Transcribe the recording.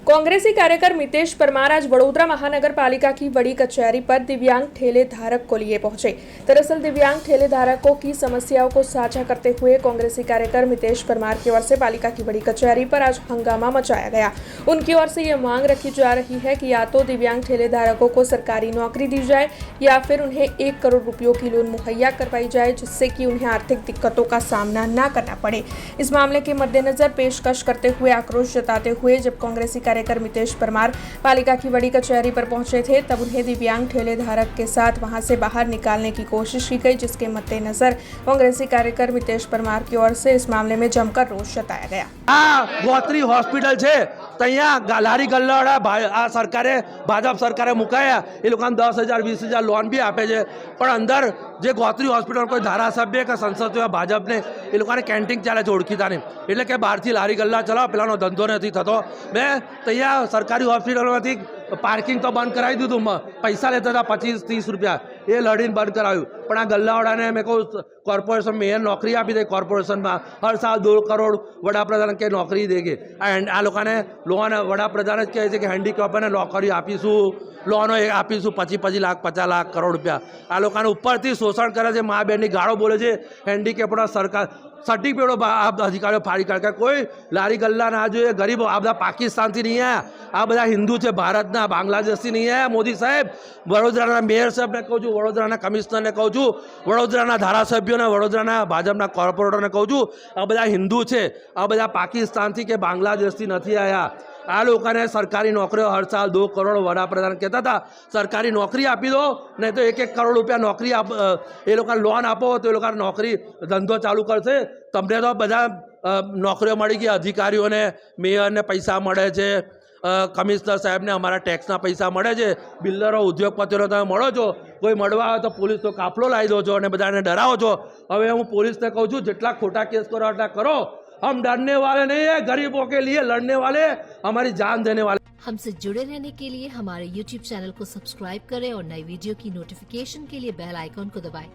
कांग्रेसी कार्यकर मितेश परमार आज वडोदरा महानगर पालिका की बड़ी कचहरी पर दिव्यांग ठेले धारक को लिए पहुंचे। दरअसल दिव्यांग ठेले धारकों की समस्याओं को साझा करते हुए कांग्रेसी कार्यकर मितेश परमार की ओर से पालिका की बड़ी कचहरी पर आज हंगामा मचाया गया। उनकी ओर से ये मांग रखी जा रही है कि या तो दिव्यांग ठेले धारकों को सरकारी नौकरी दी जाए या फिर उन्हें 1 करोड़ रुपयों की लोन मुहैया करवाई जाए, जिससे कि उन्हें आर्थिक दिक्कतों का सामना न करना पड़े। इस मामले के मद्देनजर पेशकश करते हुए आक्रोश जताते हुए जब कांग्रेसी कार्यकर मितेश परमार पालिका की बड़ी कचहरी पर पहुंचे थे, तब उन्हें दिव्यांग ठेले धारक के साथ वहां से बाहर निकालने की कोशिश की गई, जिसके मद्देनजर कांग्रेसी कार्यकर मितेश परमार की ओर से इस मामले में जमकर रोष जताया गया। ગોત્રી હોસ્પિટલ છે ત્યાં લારી ગલ્લાવાળા આ સરકારે ભાજપ સરકારે મુકાયા, એ લોકોને 10,000 20,000 લોન બી આપે છે, પણ અંદર જે ગોત્રી હોસ્પિટલ કોઈ ધારાસભ્ય કે સંસદ ભાજપને એ લોકોને કેન્ટીન ચાલે છે ઓળખીતા નહીં, એટલે કે બહારથી લારી ગલ્લા ચલાવો, પેલાનો ધંધો નથી થતો। મેં ત્યાં સરકારી હોસ્પિટલમાંથી પાર્કિંગ તો બંધ કરાવી દીધું, પૈસા લેતા હતા 25-30 રૂપિયા, એ લડીને બંધ કરાવ્યું, પણ આ ગલ્લાવાળાને મેં કહું કોર્પોરેશન મેયર નોકરી આપી દે, કોર્પોરેશનમાં હર સાલ 2 કરોડ વડાપ્રધાન કે નોકરી દેગે। આ લોકોને લોન વડાપ્રધાન જ કહે છે કે હેન્ડીકેપને નોકરી આપીશું, લોનો આપીશું 25 લાખ 50 લાખ કરોડ રૂપિયા। આ લોકોને ઉપરથી શોષણ કરે છે, મા બહેનની ગાળો બોલે છે, હેન્ડીકેપના સરકાર સર્ટિફિકેટો અધિકારીઓ ફાડી કાઢે। કોઈ લારી ગલ્લા ના જોઈએ, ગરીબો આ બધા પાકિસ્તાનથી નહીં આવ્યા, આ બધા હિન્દુ છે, ભારતના બાંગ્લાદેશથી નહીં આવ્યા। મોદી સાહેબ, વડોદરાના મેયર સાહેબને કહું છું, વડોદરાના કમિશનરને કહું છું, વડોદરાના ધારાસભ્યોને, વડોદરાના ભાજપના કોર્પોરેટરને કહું છું, આ બધા હિન્દુ છે, આ બધા પાકિસ્તાનથી કે બાંગ્લાદેશથી નથી આવ્યા। આ લોકોને સરકારી નોકરીઓ હર સાલ 2 કરોડ વડાપ્રધાન કહેતા હતા, સરકારી નોકરી આપી દો, નહીં તો 1-1 કરોડ રૂપિયા નોકરી એ લોકોને લોન આપો તો એ લોકોને નોકરી ધંધો ચાલુ કરશે। તમને તો બધા નોકરીઓ મળી ગઈ, અધિકારીઓને મેયરને પૈસા મળે છે, કમિશનર સાહેબને અમારા ટેક્સના પૈસા મળે છે, બિલ્ડરો ઉદ્યોગપતિઓને તમે મળો છો, કોઈ મળવા આવે તો પોલીસનો કાફલો લાવી દો છો અને બધાને ડરાવો છો। હવે હું પોલીસને કહું છું, જેટલા ખોટા કેસ કરો એટલા કરો, हम डरने वाले नहीं है, गरीबों के लिए लड़ने वाले, हमारी जान देने वाले। हमसे जुड़े रहने के लिए हमारे YouTube चैनल को सब्सक्राइब करें और नई वीडियो की नोटिफिकेशन के लिए बेल आइकॉन को दबाएं।